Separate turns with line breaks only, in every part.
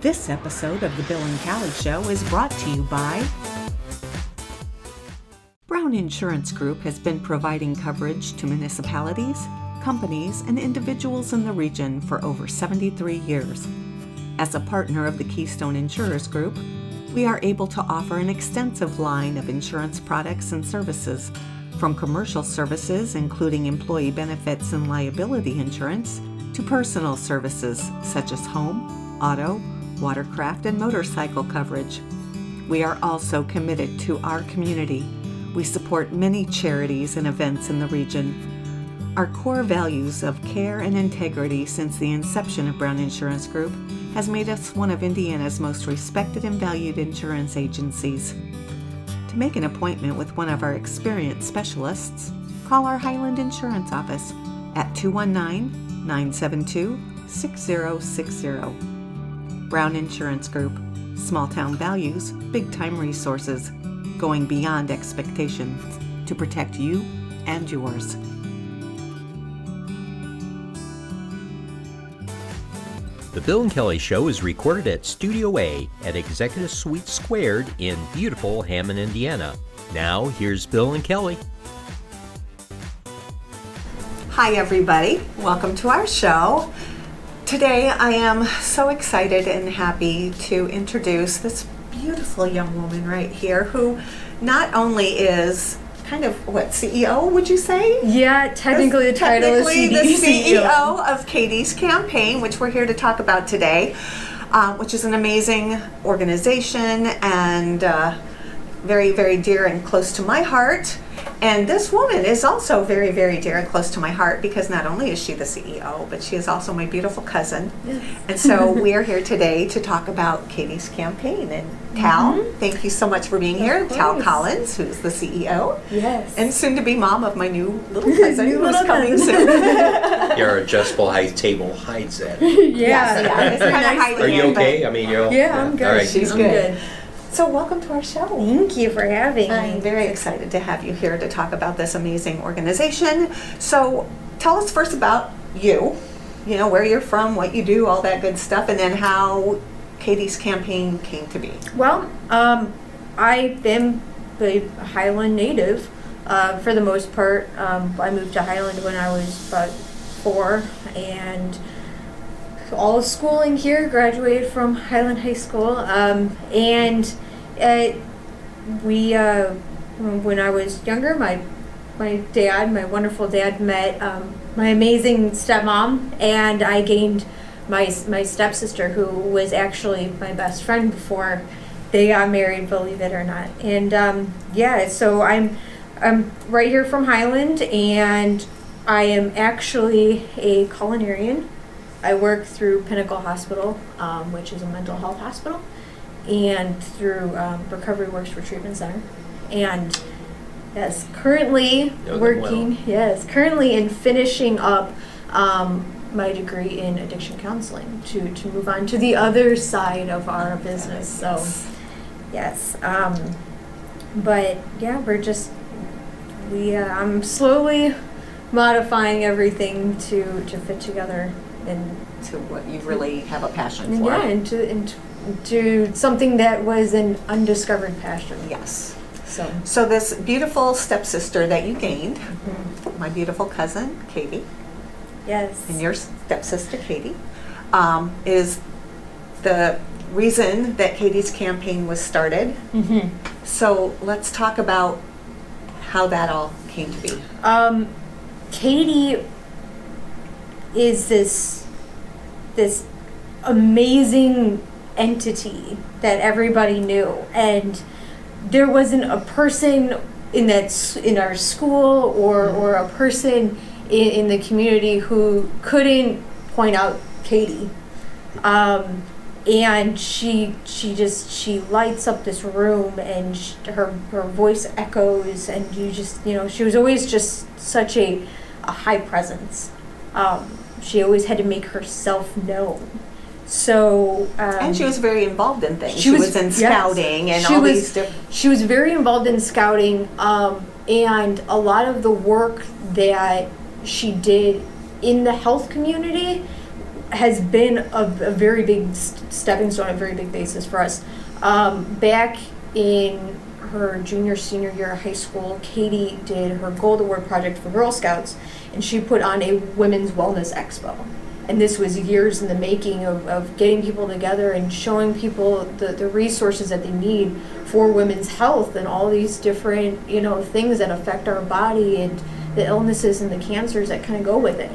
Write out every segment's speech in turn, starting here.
This episode of The Bill and Callie Show is brought to you by Brown Insurance Group has been providing coverage to municipalities, companies, and individuals in the region for over 73 years. As a partner of the Keystone Insurers Group, we are able to offer an extensive line of insurance products and services, from commercial services including employee benefits and liability insurance, to personal services such as home, auto, watercraft, and motorcycle coverage. We are also committed to our community. We support many charities and events in the region. Our core values of care and integrity since the inception of Brown Insurance Group has made us one of Indiana's most respected and valued insurance agencies. To make an appointment with one of our experienced specialists, call our Highland Insurance office at 219-972-6060. Brown Insurance Group. Small town values, big time resources, going beyond expectations to protect you and yours.
The Bill and Kelly Show is recorded at Studio A at Executive Suite Squared in beautiful Hammond, Indiana. Now, here's Bill and Kelly.
Hi, everybody. Welcome to our show. Today, I am so excited and happy to introduce this beautiful young woman right here who not only is kind of, CEO, would you say?
Yeah, technically the title is
the CEO of Katie's Kampaign, which we're here to talk about today, which is an amazing organization and very, very dear and close to my heart. And this woman is also very, very dear and close to my heart because not only is she the CEO, but she is also my beautiful cousin. Yes. And so we are here today to talk about Katie's Kampaign. And Tal, thank you so much for being here. Tal Collins, who's the CEO.
Yes.
And soon to be mom of my new little cousin who's coming soon.
Your adjustable height table hides that.
Yeah, it's kind of hiding.
Are you okay? I mean, you're
Yeah, I'm good.
All right.
She's good. So welcome to our show.
Thank you for having me.
I'm very excited to have you here to talk about this amazing organization. So tell us first about you, where you're from, what you do, all that good stuff, and then how Katie's Kampaign came to be.
Well, I've been a Highland native for the most part. I moved to Highland when I was about 4, and all of schooling here, graduated from Highland High School, and when I was younger, my wonderful dad met my amazing stepmom, and I gained my stepsister, who was actually my best friend before they got married, believe it or not. And so I'm right here from Highland, and I am actually a culinarian. I work through Pinnacle Hospital, which is a mental health hospital, and through Recovery Works for Treatment Center. And currently in finishing up my degree in addiction counseling to move on to the other side of our business. So, yes. But yeah, I'm slowly modifying everything to fit together
into what you really have a passion for.
Yeah, into something that was an undiscovered passion.
Yes. So this beautiful stepsister that you gained, my beautiful cousin, Katie.
Yes.
And your stepsister, Katie, is the reason that Katie's Kampaign was started. Mm-hmm. So let's talk about how that all came to be.
Katie is this amazing entity that everybody knew, and there wasn't a person in our school or a person in the community who couldn't point out Katie. And she lights up this room, and her voice echoes, and she was always just such a high presence. She always had to make herself known. So
and she was very involved in things. She was in scouting and all these different.
She was very involved in scouting, and a lot of the work that she did in the health community has been a very big stepping stone, a very big basis for us. Back in her junior, senior year of high school, Katie did her Gold Award project for Girl Scouts, and she put on a women's wellness expo. And this was years in the making of getting people together and showing people the resources that they need for women's health and all these different, things that affect our body and the illnesses and the cancers that kind of go with it.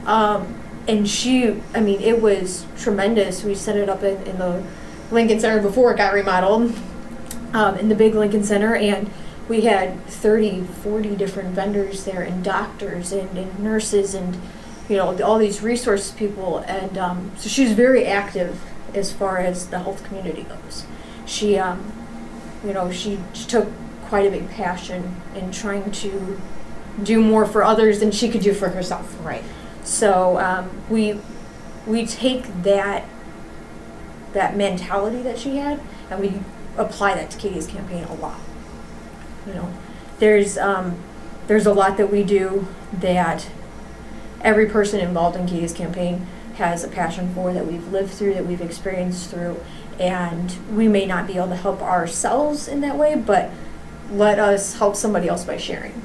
And it was tremendous. We set it up in the Lincoln Center before it got remodeled, in the big Lincoln Center, and we had 30, 40 different vendors there, and doctors and nurses and all these resource people, and so she's very active as far as the health community goes. She she took quite a big passion in trying to do more for others than she could do for herself.
Right.
So we take that mentality that she had, and we apply that to Katie's campaign a lot. There's a lot that we do that every person involved in Katie's campaign has a passion for, that we've lived through, that we've experienced through, and we may not be able to help ourselves in that way, but let us help somebody else by sharing.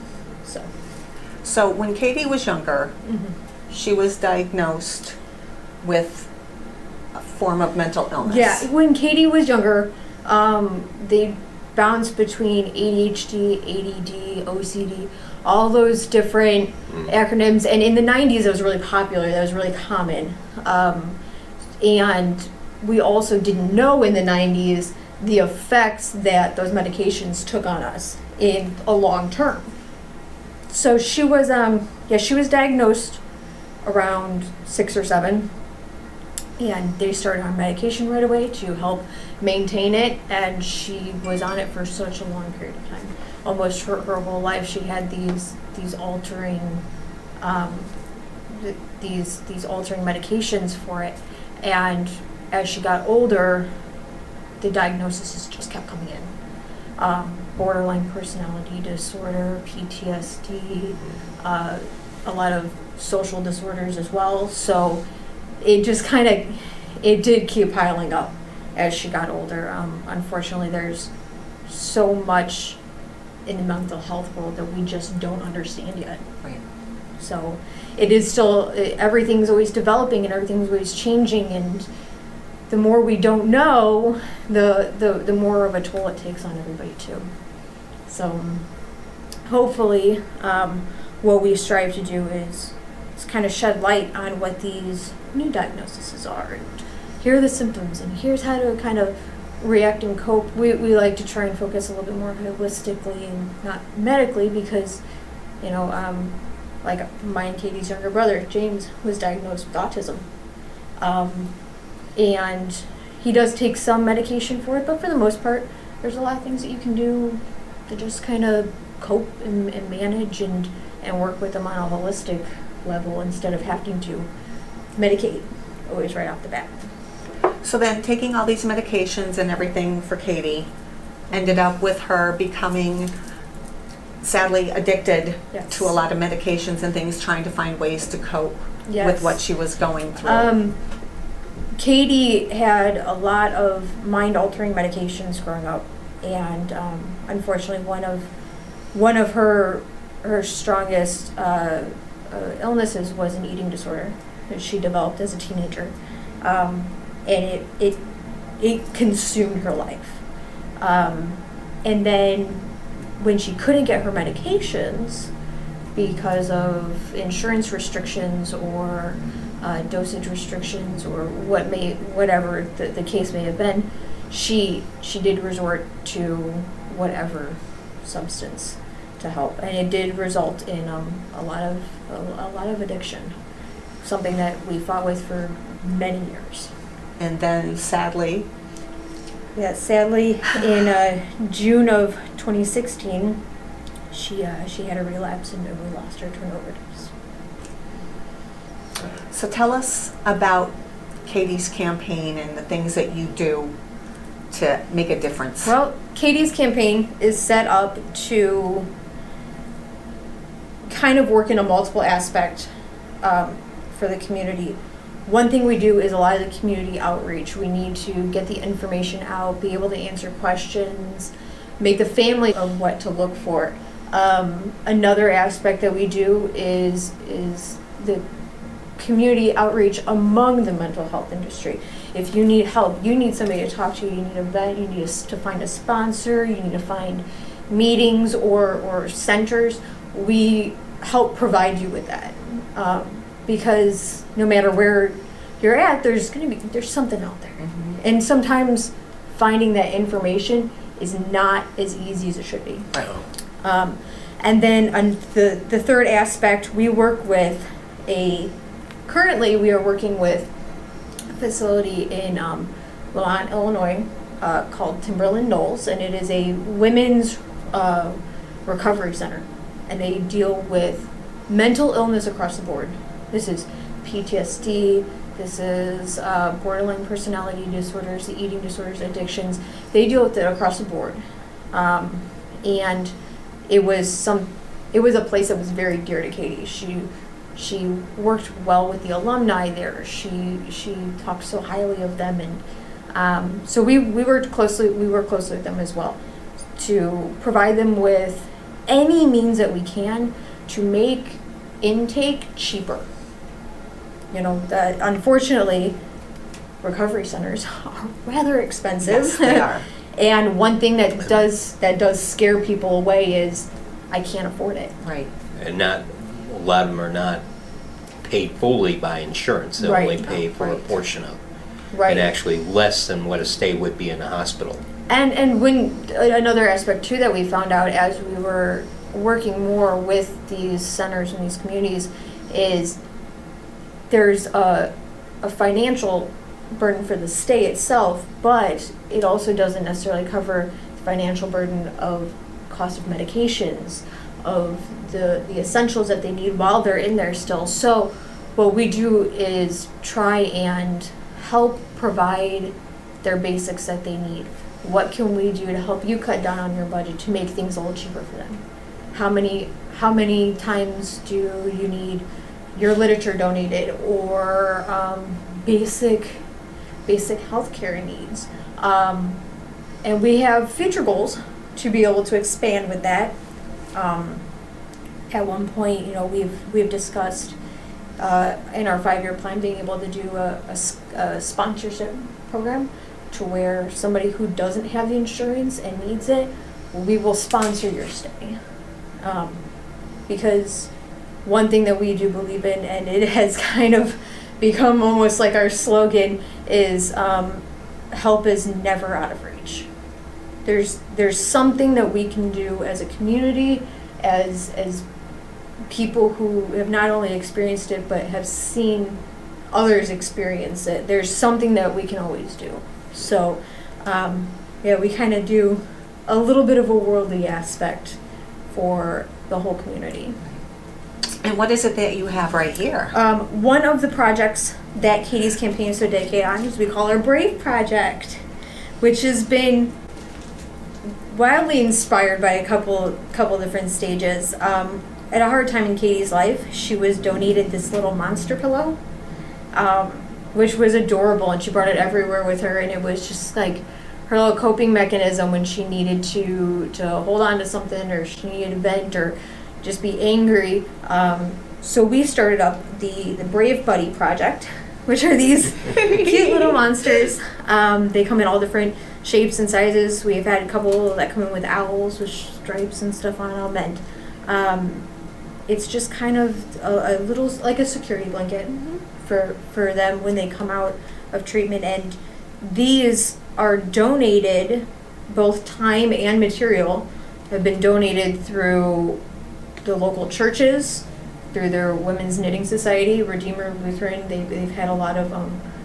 So when Katie was younger, she was diagnosed with a form of mental illness.
Yeah, when Katie was younger, they bounced between ADHD, ADD, OCD, all those different acronyms. And in the 90s, it was really popular. That was really common. And we also didn't know in the 90s the effects that those medications took on us in a long term. So she was diagnosed around 6 or 7, and they started on medication right away to help maintain it, and she was on it for such a long period of time, almost her whole life. She had these altering these altering medications for it, and as she got older, the diagnosis just kept coming in. Borderline personality disorder, PTSD, a lot of social disorders as well. So it just it did keep piling up as she got older. Unfortunately, there's so much in the mental health world that we just don't understand yet.
Right.
So it is still, everything's always developing and everything's always changing, and the more we don't know, the more of a toll it takes on everybody too. So hopefully what we strive to do is kind of shed light on what these new diagnoses are, and here are the symptoms, and here's how to kind of react and cope. We like to try and focus a little bit more holistically and not medically, because like my and Katie's younger brother, James, was diagnosed with autism. And he does take some medication for it, but for the most part, there's a lot of things that you can do to just kind of cope and manage and work with them on a holistic level instead of having to medicate always right off the bat.
So then taking all these medications and everything for Katie ended up with her becoming sadly addicted to a lot of medications and things, trying to find ways to cope with what she was going through.
Katie had a lot of mind-altering medications growing up, and unfortunately, one of her strongest illnesses was an eating disorder that she developed as a teenager, and it consumed her life. And then when she couldn't get her medications because of insurance restrictions or dosage restrictions or whatever the case may have been, she did resort to whatever substance to help, and it did result in a lot of addiction, something that we fought with for many years.
And then sadly
in June of 2016, she had a relapse and we lost her to an overdose.
So tell us about Katie's campaign and the things that you do to make a difference.
Well, Katie's campaign is set up to kind of work in a multiple aspect for the community. one thing we do is a lot of the community outreach. We need to get the information out, be able to answer questions, make the family of what to look for. Another aspect that we do is the community outreach among the mental health industry. If you need help, you need somebody to talk to, you need a vet, you need to find a sponsor, you need to find meetings or centers, we help provide you with that. Because no matter where you're at, there's something out there. Mm-hmm. And sometimes finding that information is not as easy as it should be.
Right.
And then the third aspect, currently we are working with a facility in Lamont, Illinois, called Timberland Knolls, and it is a women's recovery center. And they deal with mental illness across the board. This is PTSD, this is borderline personality disorders, the eating disorders, addictions. They deal with it across the board. And it was a place that was very dear to Katie. She worked well with the alumni there. She talked so highly of them, and so we work closely with them as well to provide them with any means that we can to make intake cheaper. You know, that unfortunately recovery centers are rather expensive.
Yes, they are.
And one thing that does scare people away is I can't afford it.
Right.
And a lot of them are not paid fully by insurance. They only pay for a portion of it.
Right.
And actually less than what a stay would be in a hospital.
And when another aspect too that we found out as we were working more with these centers and these communities is there's a financial burden for the stay itself, but it also doesn't necessarily cover the financial burden of cost of medications, of the essentials that they need while they're in there still. So what we do is try and help provide their basics that they need. What can we do to help you cut down on your budget to make things a little cheaper for them? How many times do you need your literature donated, or basic healthcare needs? And we have future goals to be able to expand with that. At one point, you know, we've discussed in our 5-year plan being able to do a sponsorship program to where somebody who doesn't have the insurance and needs it, we will sponsor your stay. Because one thing that we do believe in, and it has kind of become almost like our slogan, is help is never out of reach. There's something that we can do as a community, as people who have not only experienced it but have seen others experience it. There's something that we can always do. So we kind of do a little bit of a worldly aspect for the whole community.
And what is it that you have right here?
One of the projects that Katie's campaign is so dedicated on is we call our Brave Project, which has been wildly inspired by a couple different stages. At a hard time in Katie's life, she was donated this little monster pillow, which was adorable, and she brought it everywhere with her, and it was just like her little coping mechanism when she needed to hold on to something, or she needed to vent, or just be angry. So we started up the Brave Buddy Project, which are these cute little monsters. They come in all different shapes and sizes. We've had a couple that come in with owls with stripes and stuff on them, and it's just kind of a little like a security blanket for them when they come out of treatment. And these are donated, both time and material have been donated through the local churches, through their Women's Knitting Society, Redeemer Lutheran. They've had a lot of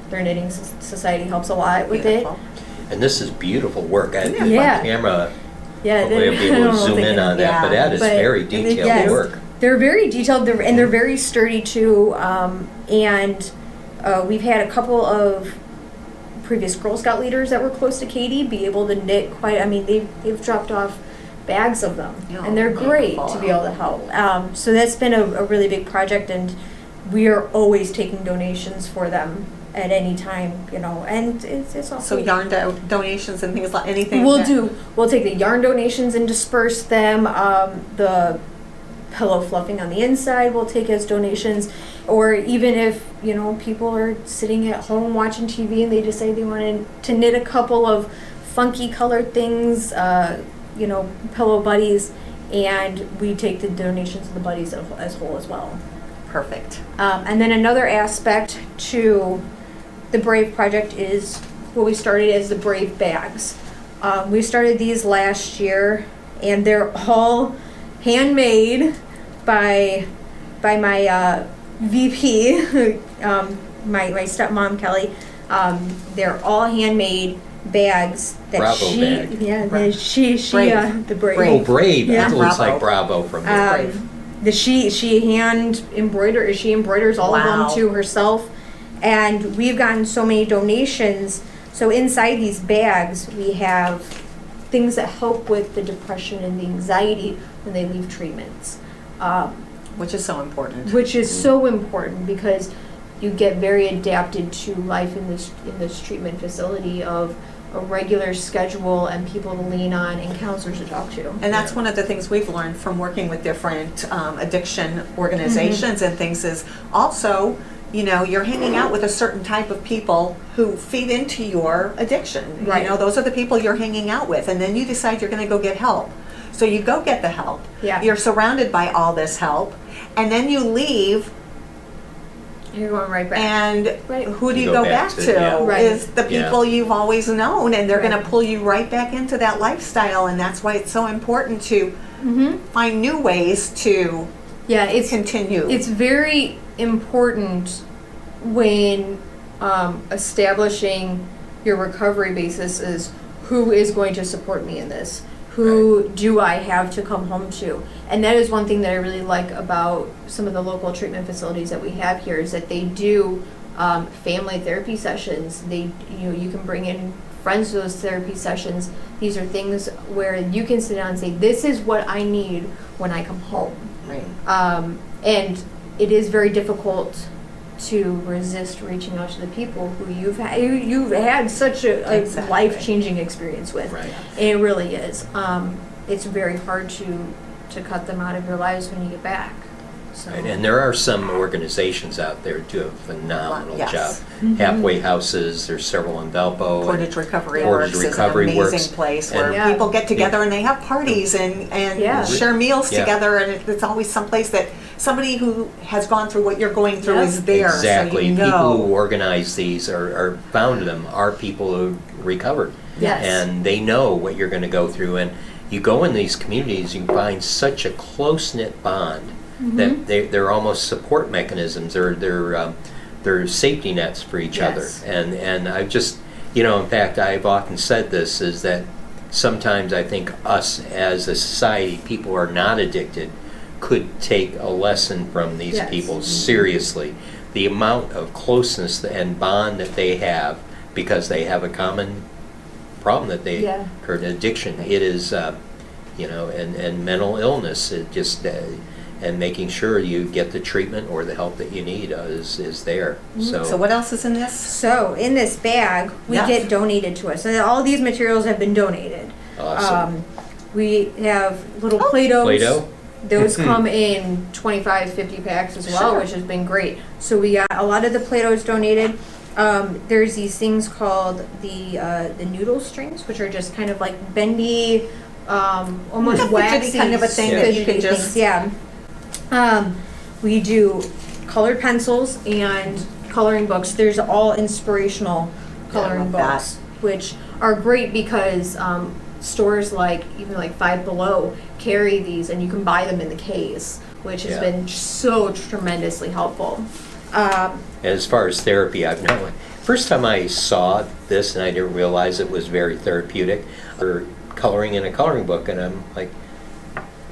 their knitting society helps a lot with
Beautiful.
it.
And this is beautiful work. My
Yeah.
camera,
Yeah,
hopefully I'll be able to zoom in on that, but that is very detailed
yes.
work.
They're very detailed, and they're very sturdy too. And we've had a couple of previous Girl Scout leaders that were close to Katie be able to knit quite. I mean, they've dropped off bags of them,
Oh,
and they're great
beautiful.
to be able to help. So that's been a really big project, and we are always taking donations for them at any time, and it's also.
So yarn donations and things like anything.
We'll take the yarn donations and disperse them. The pillow fluffing on the inside we'll take as donations, or even if people are sitting at home watching TV and they decide they want to knit a couple of funky colored things, pillow buddies, and we take the donations of the buddies as whole as well.
Perfect.
And then another aspect to the Brave project is what we started as the Brave bags. We started these last year, and they're all handmade by my VP, my stepmom Kelly. They're all handmade bags that
Bravo
she,
bag.
yeah,
Brave.
the Brave.
Oh, Brave.
Yeah.
That looks
Bravo.
like Bravo from the
She embroiders all of
Wow.
them to herself, and we've gotten so many donations. So inside these bags we have things that help with the depression and the anxiety when they leave treatments,
Which is so important.
which is so important because you get very adapted to life in this treatment facility of a regular schedule and people to lean on and counselors to talk to.
And that's one of the things we've learned from working with different addiction organizations and things is also, you're hanging out with a certain type of people who feed into your addiction.
Right.
Those are the people you're hanging out with, and then you decide you're going to go get help. So you go get the help.
Yeah.
You're surrounded by all this help, and then you leave.
You're going right back.
And
Right.
who do you
You
go
go
back
back
to?
to, yeah.
Right.
Is the
Yeah.
people you've always known, and they're
Right.
going to pull you right back into that lifestyle, and that's why it's so important to find new ways to
Yeah, it's
continue.
It's very important when establishing your recovery basis is who is going to support me in this? Who do I have to come home to? And that is one thing that I really like about some of the local treatment facilities that we have here is that they do family therapy sessions. You can bring in friends to those therapy sessions. These are things where you can sit down and say, this is what I need when I come home.
Right.
And it is very difficult to resist reaching out to the people who you've had such a
Exactly.
life-changing experience with.
Right.
And it really is. It's very hard to cut them out of your lives when you get back. So.
Right, and there are some organizations out there who do a phenomenal
Yes.
job. Halfway houses, there's several in Valpo.
Portage Recovery
Portage
Works
Recovery
is an amazing
Works.
place
And-
where
Yeah.
people get together and they have parties and
Yeah.
share meals
Yeah.
together, and it's always someplace that somebody who has gone through what you're going through
Yep.
is there.
Exactly.
So you
People
know.
who organize these or found them are people who recovered.
Yes.
And they know what you're going to go through. And you go in these communities, you find such a close-knit bond that they're almost support mechanisms. They're safety nets for each
Yes.
other. And I've just, in fact, I've often said this, is that sometimes I think us as a society, people who are not addicted, could take a lesson from these
Yes.
people seriously. The amount of closeness and bond that they have because they have a common problem that they
Yeah.
heard addiction. It is, and mental illness. It just and making sure you get the treatment or the help that you need is there.
So what else is in this?
So in this bag, we
Yes.
get donated to us. So all these materials have been donated.
Awesome.
We have little Play-Dohs.
Play-Doh?
Those come in 25, 50 packs as well,
Sure.
which has been great. So we got a lot of the Play-Dohs donated. There's these things called the noodle strings, which are just kind of like bendy, almost
Like a fidgety
waxy
kind of a thing
that
you can
fidgety
just-
things, yeah. We do colored pencils and coloring books. There's all inspirational coloring
love that.
books, which are great because stores even like Five Below carry these, and you can buy them in the case, which has
Yeah.
been so tremendously helpful.
As far as therapy, I've known. First time I saw this, and I didn't realize it was very therapeutic, or coloring in a coloring book, and I'm like,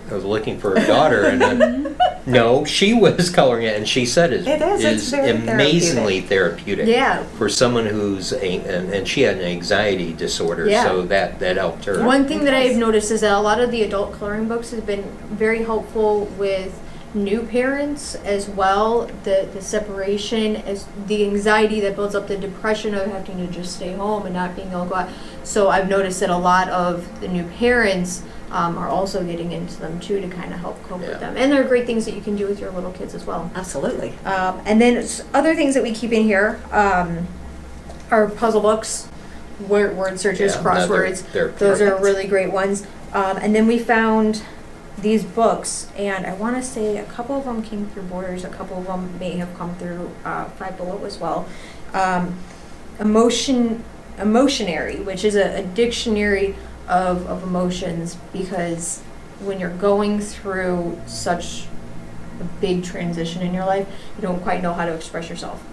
I was looking for a daughter, and no, she was coloring it, and she said it
It is, it's very
amazingly therapeutic.
Yeah.
For someone who's and she had an anxiety disorder,
Yeah.
so that helped her.
One thing that I've noticed is that a lot of the adult coloring books have been very helpful with new parents as well, the separation, as the anxiety that builds up, the depression of having to just stay home and not being able to go out. So I've noticed that a lot of the new parents are also getting into them too, to kind of help cope with them. And there are great things that you can do with your little kids as well.
Absolutely.
And then other things that we keep in here are puzzle books, word searches, crosswords. Those are really great ones. And then we found these books, and I want to say a couple of them came through Borders, a couple of them may have come through Five Below as well. Emotionary, which is a dictionary of emotions, because when you're going through such a big transition in your life, you don't quite know how to express yourself.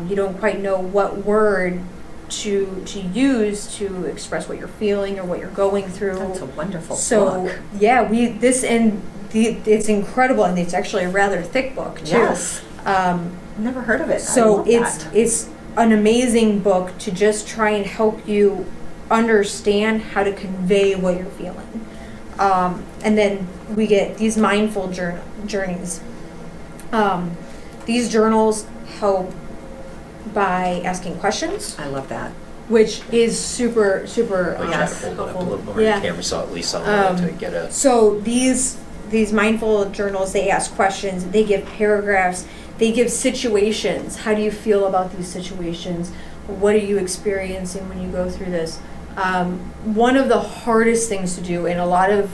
You don't quite know what word to use to express what you're feeling or what you're going through.
That's a wonderful
book. Yeah, it's incredible, and it's actually a rather thick book too.
Yes. Never heard of it.
So it's an amazing book to just try and help you understand how to convey what you're feeling. And then we get these mindful journeys. These journals help by asking questions.
I love that.
Which is super, super
I try to hold it up a little more on camera, so at least I'll to get a...
So these mindful journals, they ask questions, they give paragraphs, they give situations. How do you feel about these situations? What are you experiencing when you go through this? One of the hardest things to do, and a lot of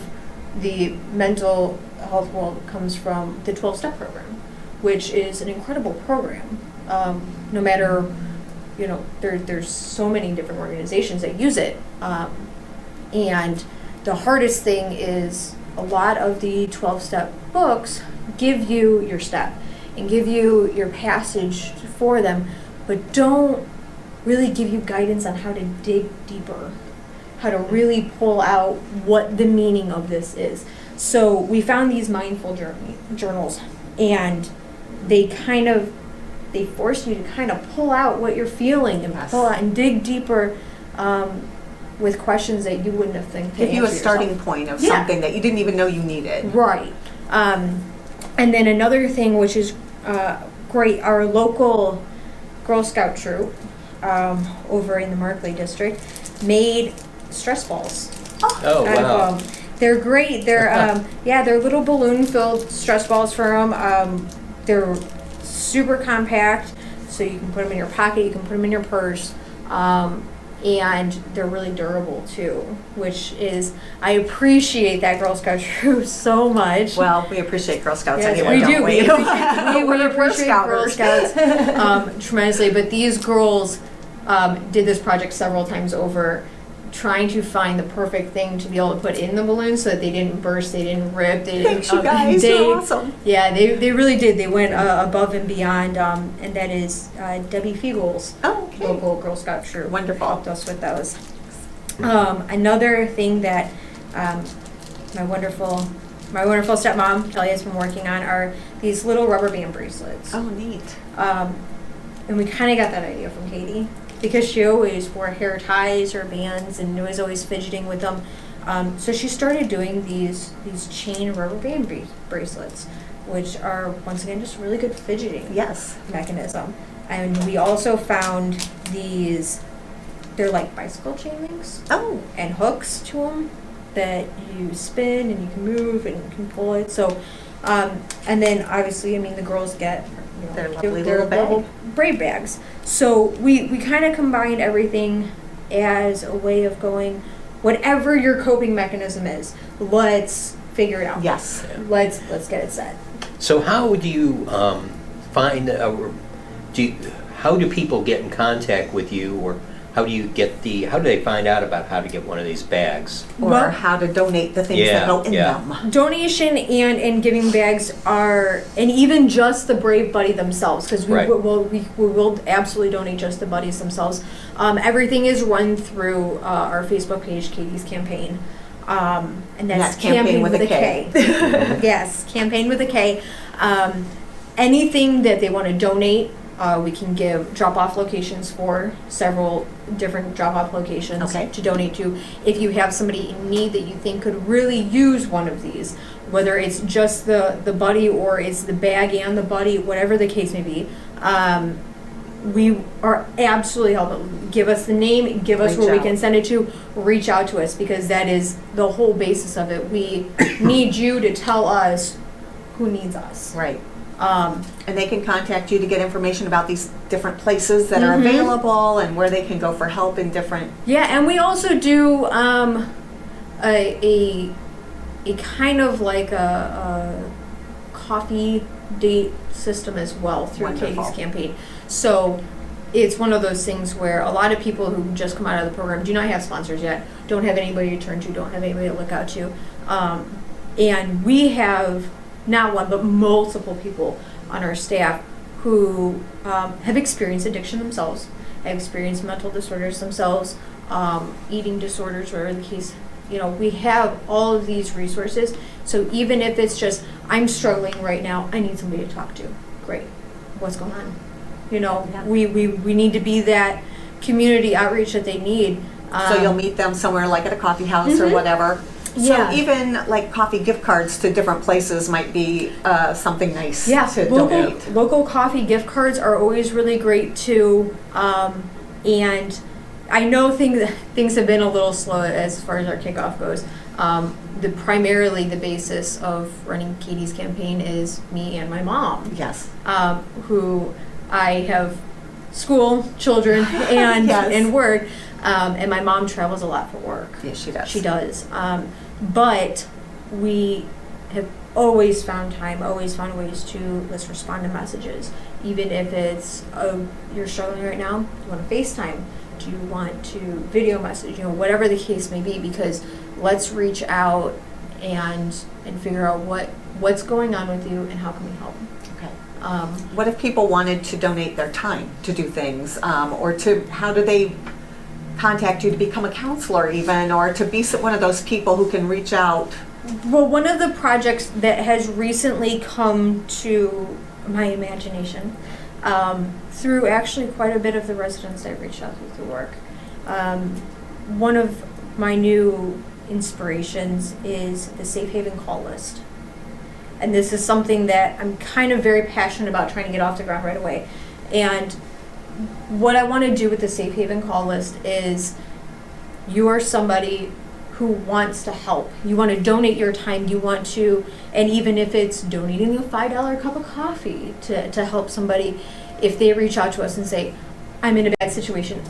the mental health world comes from the 12-step program, which is an incredible program. No matter, there's so many different organizations that use it. And the hardest thing is a lot of the 12-step books give you your step and give you your passage for them, but don't really give you guidance on how to dig deeper, how to really pull out what the meaning of this is. So we found these mindful journals, and they force you to kind of pull out what you're feeling and pull out and dig deeper with questions that you wouldn't have think.
Give you a starting point of something that you didn't even know you needed.
Right. And then another thing which is great, our local Girl Scout troop over in the Markley district made stress balls.
Oh, wow.
They're great. They're they're little balloon-filled stress balls for them. They're super compact, so you can put them in your pocket, you can put them in your purse, and they're really durable too, which is, I appreciate that Girl Scout troop so much.
Well, we appreciate Girl Scouts
anyway,
don't we?
We appreciate Girl Scouts tremendously, but these girls did this project several times over, trying to find the perfect thing to be able to put in the balloons so that they didn't burst, they didn't rip, they didn't...
Thanks, you guys, you're awesome.
Yeah, they really did. They went above and beyond, and that is Debbie Fiegel's local Girl Scout troop.
Wonderful.
Helped us with those. Another thing that my wonderful stepmom, Kelly, has been working on are these little rubber band bracelets.
Oh, neat.
And we kind of got that idea from Katie, because she always wore hair ties or bands and was always fidgeting with them. So she started doing these chain rubber band bracelets, which are, once again, just really good fidgeting mechanism. And we also found these, they're like bicycle chain links.
Oh.
And hooks to them that you spin and you can move and you can pull it. So, and then obviously, the girls get
their lovely little
braid bags. So we kind of combined everything as a way of going, whatever your coping mechanism is, let's figure it out.
Yes.
Yeah.
Let's get it set.
So how do you find, how do people get in contact with you, or how do they find out about how to get one of these bags?
Or how to donate the things that go in them.
Donation and giving bags are, and even just the Brave Buddy themselves, because we will absolutely donate just the buddies themselves. Everything is run through our Facebook page, Katie's Kampaign. And that's Campaign with a K. Yes, Campaign with a K. Anything that they want to donate We can give drop-off locations for several different drop-off locations to donate to. If you have somebody in need that you think could really use one of these, whether it's just the buddy or it's the bag and the buddy, whatever the case may be, we are absolutely helping. Give us the name, give us where we can send it to, reach out to us, because that is the whole basis of it. We need you to tell us who needs us.
Right. And they can contact you to get information about these different places that are available and where they can go for help in different...
Yeah, and we also do a kind of like a coffee date system as well through Katie's Campaign. So it's one of those things where a lot of people who just come out of the program do not have sponsors yet, don't have anybody to turn to, don't have anybody to look out to. And we have not one, but multiple people on our staff who have experienced addiction themselves, have experienced mental disorders themselves, eating disorders, whatever the case. You know, we have all of these resources. So even if it's just, I'm struggling right now, I need somebody to talk to. Great. What's going on? You know, we need to be that community outreach that they need.
So you'll meet them somewhere like at a coffee house or whatever. So even like coffee gift cards to different places might be something nice to donate.
Local coffee gift cards are always really great too. And I know things have been a little slow as far as our kickoff goes. Primarily the basis of running Katie's Campaign is me and my mom.
Yes.
Who I have school, children, and and work. And my mom travels a lot for work.
Yes, she does.
She does. But we have always found ways to, let's respond to messages. Even if it's, you're struggling right now, you want to FaceTime, do you want to video message, you know, whatever the case may be, because let's reach out and figure out what's going on with you and how can we help.
Okay. What if people wanted to donate their time to do things, or how do they contact you to become a counselor even, or to be one of those people who can reach out?
Well, one of the projects that has recently come to my imagination through actually quite a bit of the residents I've reached out to through work. One of my new inspirations is the Safe Haven call list. And this is something that I'm kind of very passionate about trying to get off the ground right away. And what I want to do with the Safe Haven call list is, you are somebody who wants to help. You want to donate your time. You want to, and even if it's donating a $5 cup of coffee to help somebody, if they reach out to us and say, I'm in a bad situation,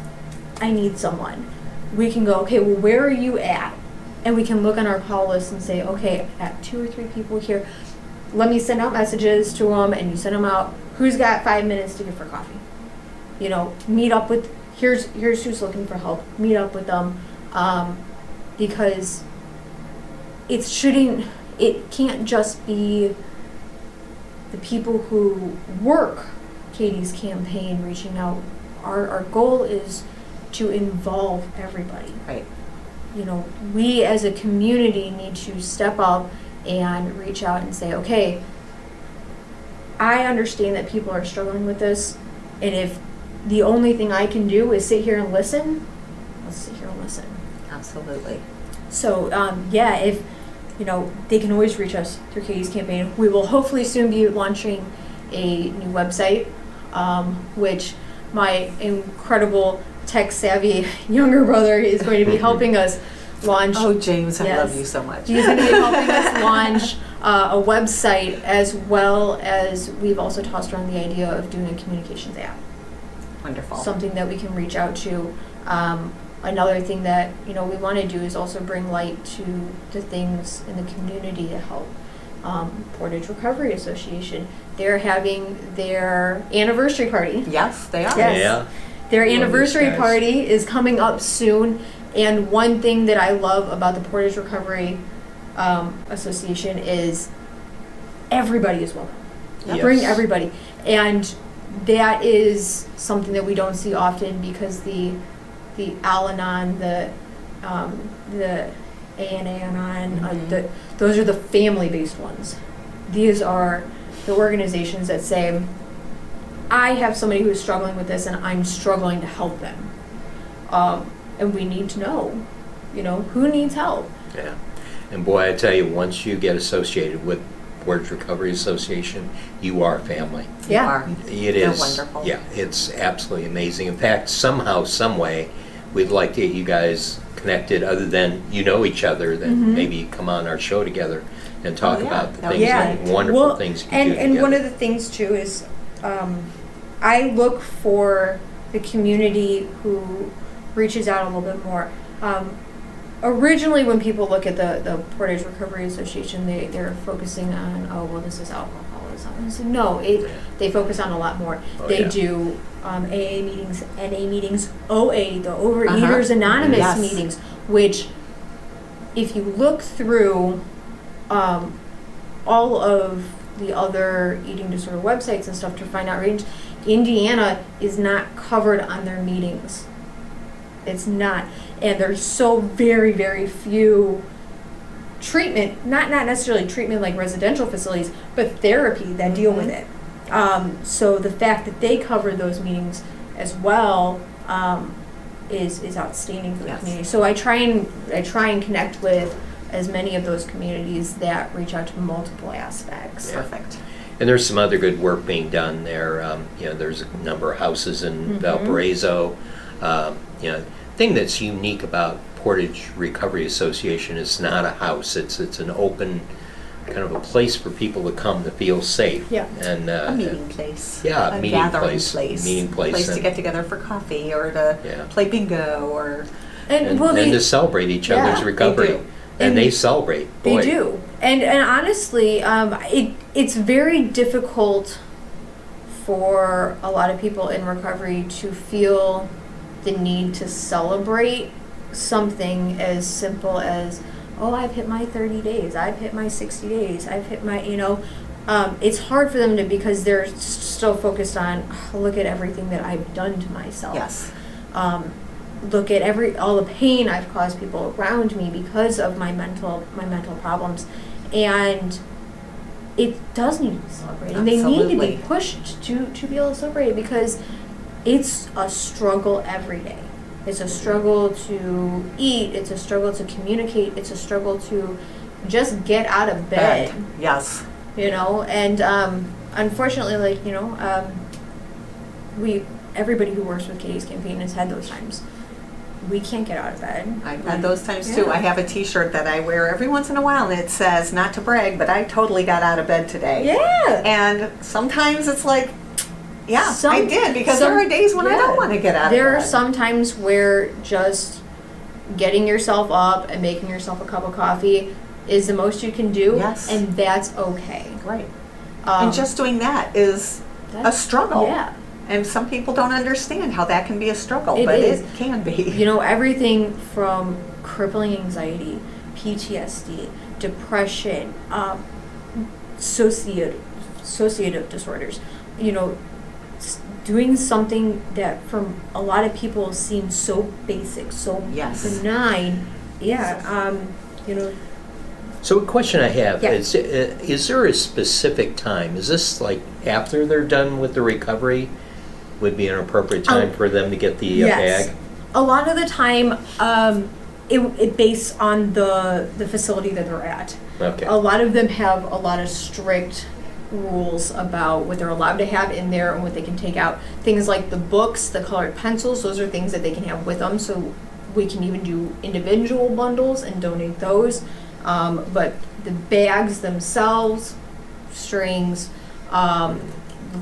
I need someone, we can go, okay, well, where are you at? And we can look on our call list and say, okay, I got 2 or 3 people here. Let me send out messages to them, and you send them out. Who's got 5 minutes to give for coffee? You know, meet up with, here's who's looking for help. Meet up with them, because it can't just be the people who work Katie's Campaign reaching out. Our goal is to involve everybody.
Right.
You know, we as a community need to step up and reach out and say, okay, I understand that people are struggling with this, and if the only thing I can do is sit here and listen, let's sit here and listen.
Absolutely.
So, if, you know, they can always reach us through Katie's Campaign. We will hopefully soon be launching a new website, which my incredible tech-savvy younger brother is going to be helping us launch.
Oh, James, I love you so much.
He's going to be helping us launch a website, as well as we've also tossed around the idea of doing a communications app.
Wonderful.
Something that we can reach out to. Another thing that, you know, we want to do is also bring light to the things in the community to help. Portage Recovery Association, they're having their anniversary party.
Yes, they are.
Yes.
Yeah.
Their anniversary party is coming up soon, and one thing that I love about the Portage Recovery Association is everybody is welcome.
Yes.
Bring everybody. And that is something that we don't see often, because the Al-Anon, the A-Anon, those are the family-based ones. These are the organizations that say, I have somebody who is struggling with this and I'm struggling to help them. And we need to know, who needs help.
Yeah. And boy, I tell you, once you get associated with Portage Recovery Association, you are family.
Yeah.
It
They're
is.
wonderful.
Yeah, it's absolutely amazing. In fact, somehow, some way, we'd like to get you guys connected other than you know each other, then maybe come on our show together and talk about the things, and wonderful things you can do
and
together.
one of the things too is I look for the community who reaches out a little bit more. Originally, when people look at the Portage Recovery Association, they're focusing on, this is alcoholism. And so no, they focus on a lot more. They do AA meetings, NA meetings, OA, the Overeaters Anonymous meetings, which if you look through all of the other eating disorder websites and stuff to find out range, Indiana is not covered on their meetings. It's not. And there's so very, very few treatment, not necessarily treatment like residential facilities, but therapy that deal with it. So the fact that they cover those meetings as well is outstanding for the community. So I try and connect with as many of those communities that reach out to multiple aspects.
Yeah.
Perfect.
And there's some other good work being done there. There's a number of houses in Valparaiso. Thing that's unique about Portage Recovery Association is not a house. It's an open kind of a place for people to come to feel safe.
Yeah.
And
A meeting place.
Yeah,
a
meeting
gathering
place. Meeting place.
Place to
and-
get together for coffee or to play bingo or...
And to celebrate each other's
they
recovery.
do.
And they celebrate. Boy.
They do. And honestly, it's very difficult for a lot of people in recovery to feel the need to celebrate something as simple as, I've hit my 30 days, I've hit my 60 days, I've hit my, it's hard for them because they're still focused on, look at everything that I've done to myself.
Yes.
Look at all the pain I've caused people around me because of my mental problems. And it does need to be celebrated. And they need to be pushed to be able to celebrate it because it's a struggle every day. It's a struggle to eat. It's a struggle to communicate. It's a struggle to just get out of bed.
Yes.
And unfortunately, everybody who works with Katie's Campaign has had those times. We can't get out of bed.
I've had those times too. I have a t-shirt that I wear every once in a while and it says, not to brag, but I totally got out of bed today.
Yeah.
And sometimes it's like, I did, because there are days when I don't want to get out of bed.
There are some times where just getting yourself up and making yourself a cup of coffee is the most you can do.
Yes.
And that's okay.
Right. And just doing that is a struggle.
Yeah.
And some people don't understand how that can be a struggle,
It
but
is.
it can be.
Everything from crippling anxiety, PTSD, depression, dissociative disorders, doing something that from a lot of people seems so basic, so benign.
So a question I have
Yeah.
is there a specific time? Is this like after they're done with the recovery would be an appropriate time for them to get the bag?
A lot of the time, it based on the facility that they're at.
Okay.
A lot of them have a lot of strict rules about what they're allowed to have in there and what they can take out. Things like the books, the colored pencils, those are things that they can have with them. So we can even do individual bundles and donate those. But the bags themselves, strings,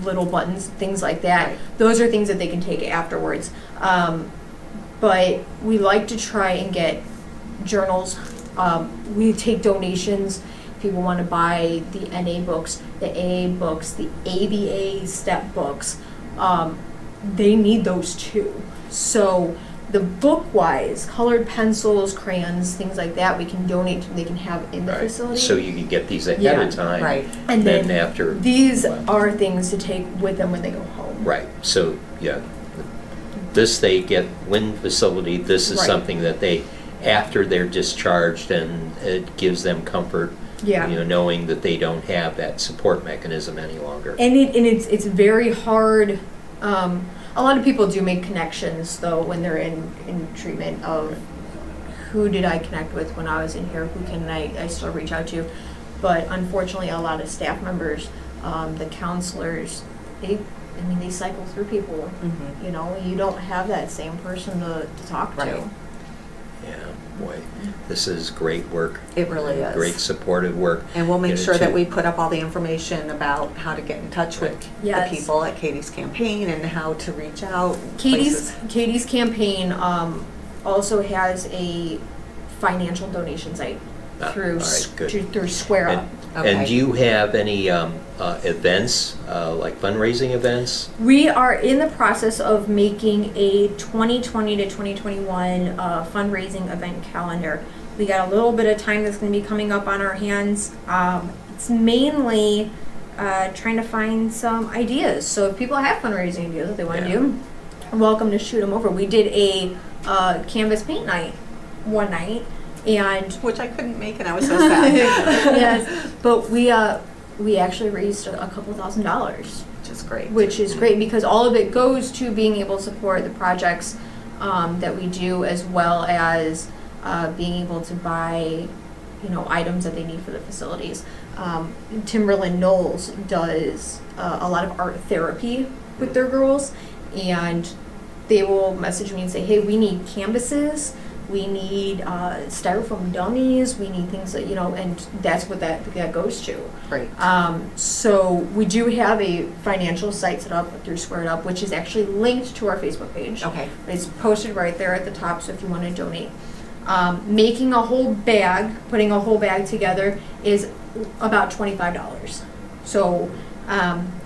little buttons, things like that, those are things that they can take afterwards. But we like to try and get journals. We take donations. People want to buy the NA books, the AA books, the ABA step books. They need those too. So the book-wise, colored pencils, crayons, things like that, we can donate. They can have in the facility.
So you can get these ahead of time.
Right.
And then
after.
These are things to take with them when they go home.
Right. So this they get when facility. This is something that they, after they're discharged, and it gives them comfort
Yeah.
Knowing that they don't have that support mechanism any longer.
And it's very hard. A lot of people do make connections though when they're in treatment of who did I connect with when I was in here, who can I still reach out to. But unfortunately, a lot of staff members, the counselors, they cycle through people.
Mm-hmm.
You don't have that same person to talk to.
Right.
Yeah, boy, this is great work.
It really is.
Great supportive work.
And we'll make sure that
too.
we put up all the information about how to get in touch with
Yes.
the people at Katie's Campaign and how to reach out. places.
Katie's Campaign also has a financial donation site through
all right, good.
through Square Up.
And do you have any events, like fundraising events?
We are in the process of making a 2020 to 2021 fundraising event calendar. We got a little bit of time that's going to be coming up on our hands. It's mainly trying to find some ideas. So if people have fundraising ideas that they want to do, are welcome to shoot them over. We did a canvas paint night one night, and
Which I couldn't make, and I was so sad.
yes, but we actually raised a couple $1,000s.
Which is great.
Which is great because all of it goes to being able to support the projects that we do, as well as being able to buy, items that they need for the facilities. Timberland Knowles does a lot of art therapy with their girls, and they will message me and say, "Hey, we need canvases. We need styrofoam dummies. We need things that, and that's what that goes to."
Great.
So we do have a financial site set up through Squared Up, which is actually linked to our Facebook page.
Okay.
It's posted right there at the top, so if you want to donate. Making a whole bag, putting a whole bag together is about $25. So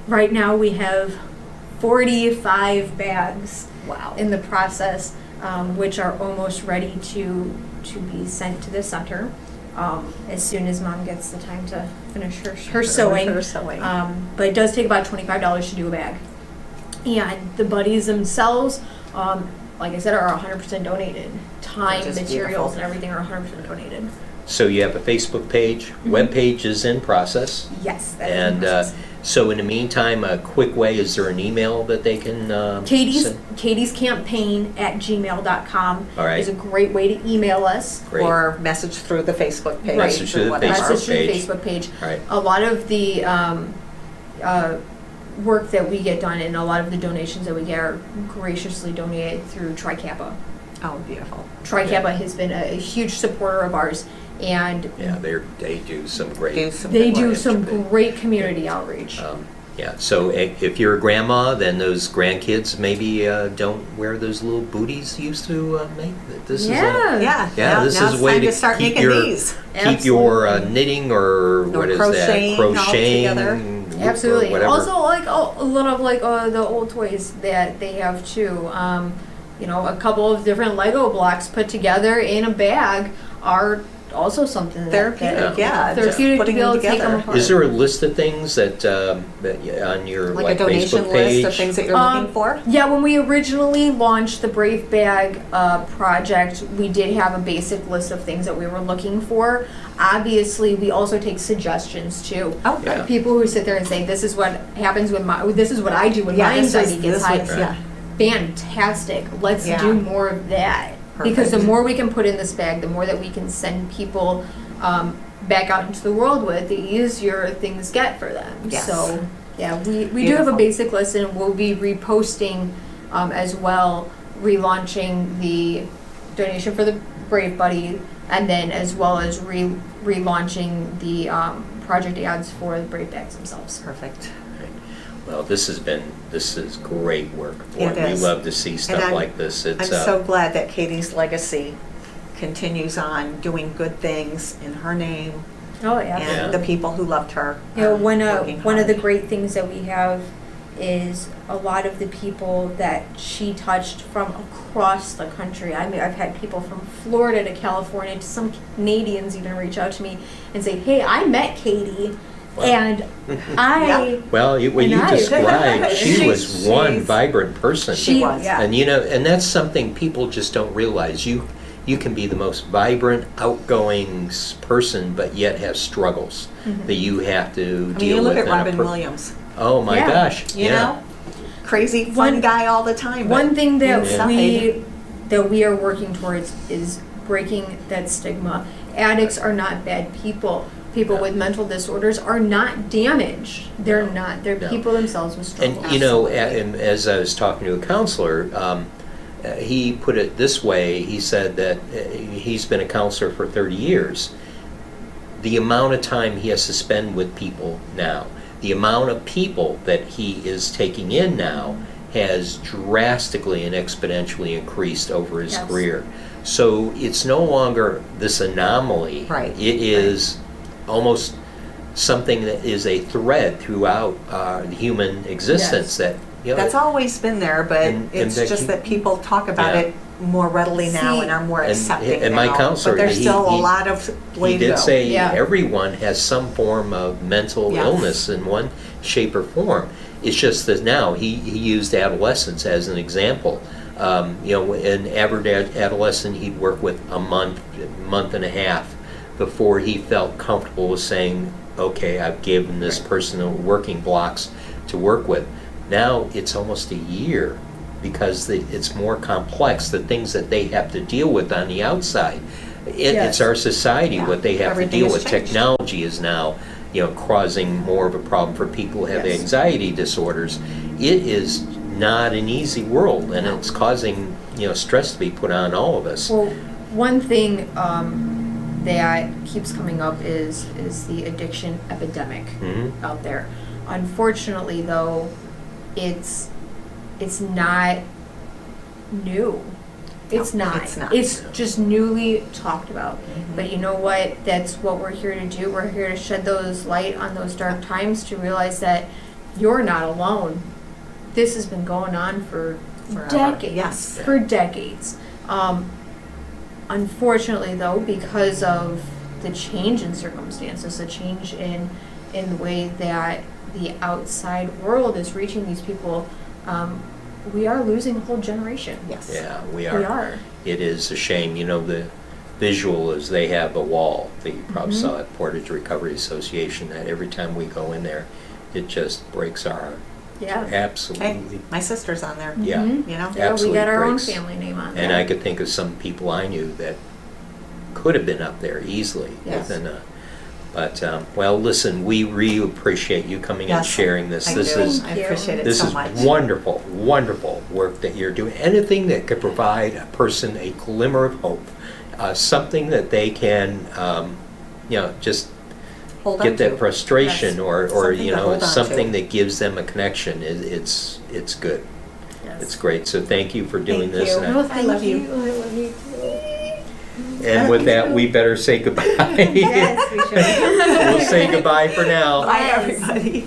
right now we have 45 bags
Wow.
in the process, which are almost ready to be sent to the center as soon as Mom gets the time to finish her sewing. But it does take about $25 to do a bag. And the buddies themselves, like I said, are 100% donated. Time,
Which is
materials,
beautiful.
and everything are 100% donated.
So you have a Facebook page, web page is in process.
Yes, that is
And
in process.
so in the meantime, a quick way, is there an email that they can
Katie's Campaign at gmail.com
All right.
is a great way to email us.
Great.
Or message through the Facebook page.
Right.
Message through
or
the
whatever.
Message through the
page.
Facebook page.
Right.
A lot of the work that we get done and a lot of the donations that we get are graciously donated through Tri-Kappa.
Oh, beautiful.
Tri-Kappa has been a huge supporter of ours, and
Yeah, they do some great.
they
good
do
work.
some great community outreach.
Yeah, so if you're a grandma, then those grandkids maybe don't wear those little booties you used to make. This
Yeah.
Yeah.
Yeah, this
now
is a
it's
way
time
to
to start
keep
making
your
these.
keep your
Absolutely.
knitting or what is
crocheting
that?
all
Crocheting,
together.
loop or
Absolutely.
whatever.
Also, like a lot of the old toys that they have too. A couple of different Lego blocks put together in a bag are also something that
Therapeutic, yeah, just
therapeutic to
putting
be able
them
to take them
together.
apart.
Is there a list of things that on your
Like a donation
Facebook page?
list of things that you're looking for?
Yeah, when we originally launched the Brave Bag project, we did have a basic list of things that we were looking for. Obviously, we also take suggestions too.
Oh,
Yeah.
People who sit there and say, "This is what happens when this is what I do when my anxiety gets high."
Yeah.
Fantastic. Let's
Yeah.
do more of that. Because the
Perfect.
more we can put in this bag, the more that we can send people back out into the world with, the easier things get for them.
Yes.
So, yeah, we do have a
Beautiful.
basic list, and we'll be reposting as well, relaunching the donation for the Brave Buddy, and then as well as relaunching the project ads for the Brave Bags themselves.
Perfect.
Well, this is great work. Boy,
It
we
is.
love to see stuff
I'm-
like this. It's
I'm so glad that Katie's legacy continues on doing good things in her name
Oh, yeah.
Yeah.
and the people who loved her.
One
working
of the
hard.
great things that we have is a lot of the people that she touched from across the country. I mean, I've had people from Florida to California to some Canadians even reach out to me and say, "Hey, I met Katie,
Wow.
and I."
Well, what
And
you
I-
described, she was one
she's-
vibrant person.
She was.
Yeah.
And and that's something people just don't realize. You you can be the most vibrant, outgoing person, but yet have struggles that you have to
I
deal
mean, you look
with.
at Robin Williams.
Oh my
Yeah.
gosh!
You know, crazy fun guy all the time.
One
but
thing that
inside-
we are working towards is breaking that stigma. Addicts are not bad people. People with mental disorders are not damaged. They're not. They're people themselves with struggles.
And you know, as I was talking to a counselor, he put it this way. He said that he's been a counselor for 30 years. The amount of time he has to spend with people now, the amount of people that he is taking in now has drastically and exponentially increased over his career. So it's no longer this anomaly.
Right.
It is almost something that is a thread throughout the human existence. That
that's always been there, but it's just that people talk about it more readily now and are more accepting
and
now.
my counselor,
but there's still a lot of way to go.
He did say everyone has some form of mental illness in one shape or form. It's just that now he used adolescence as an example. An average adolescent he'd work with a month and a half before he felt comfortable with saying, okay, I've given this person the working blocks to work with. Now it's almost a year because it's more complex, the things that they have to deal with on the outside. It's our society, what they have to deal with.
Changed.
Technology is now causing more of a problem for people who have anxiety disorders. It is not an easy world, and it's causing stress to be put on all of us.
Well, one thing that keeps coming up is the addiction epidemic out there. Unfortunately, though, it's not new. It's not. It's just newly talked about. But you know what? That's what we're here to do. We're here to shed those light on those dark times, to realize that you're not alone. This has been going on for decades.
Yes.
For decades. Unfortunately, though, because of the change in circumstances, the change in the way that the outside world is reaching these people, we are losing a whole generation.
Yes.
Yeah, we are.
We are.
It is a shame. The visual is they have a wall that you probably saw at Portage Recovery Association, that every time we go in there, it just breaks our heart.
Yeah.
Absolutely.
Hey, my sister's on there.
Yeah.
Yeah, we
Absolutely
got our
breaks.
own family name on there.
And I could think of some people I knew that could have been up there easily.
Yes.
But listen, we really appreciate you coming and sharing this.
I appreciate it so much.
This is wonderful, wonderful work that you're doing. Anything that could provide a person a glimmer of hope, something that they can, just
Hold
get
on
that
to.
frustration,
Yes.
or
Something to hold on
something
to.
that gives them a connection. It's good.
Yes.
It's great. So thank you for doing
Thank
this.
you.
And
No,
I
thank
love you.
I love you too.
And with that, we better say goodbye.
Yes, we should.
We'll say goodbye for now.
Bye,
Yes.
everybody.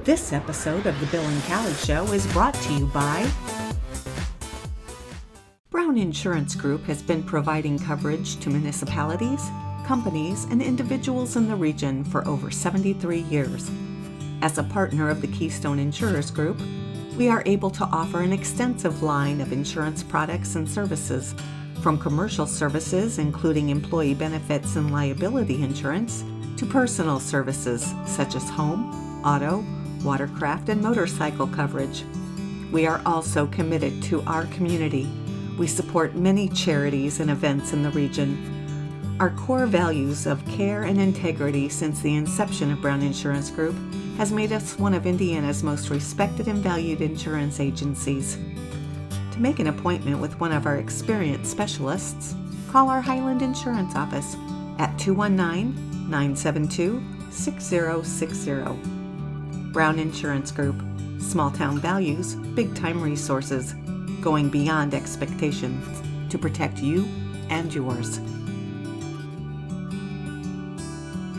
This episode of The Bill and Callie Show is brought to you by Brown Insurance Group has been providing coverage to municipalities, companies, and individuals in the region for over 73 years. As a partner of the Keystone Insurers Group, we are able to offer an extensive line of insurance products and services, from commercial services including employee benefits and liability insurance, to personal services such as home, auto, watercraft, and motorcycle coverage. We are also committed to our community. We support many charities and events in the region. Our core values of care and integrity since the inception of Brown Insurance Group has made us one of Indiana's most respected and valued insurance agencies. To make an appointment with one of our experienced specialists, call our Highland Insurance office at 219-972-6060. Brown Insurance Group. Small town values, big time resources, going beyond expectations to protect you and yours.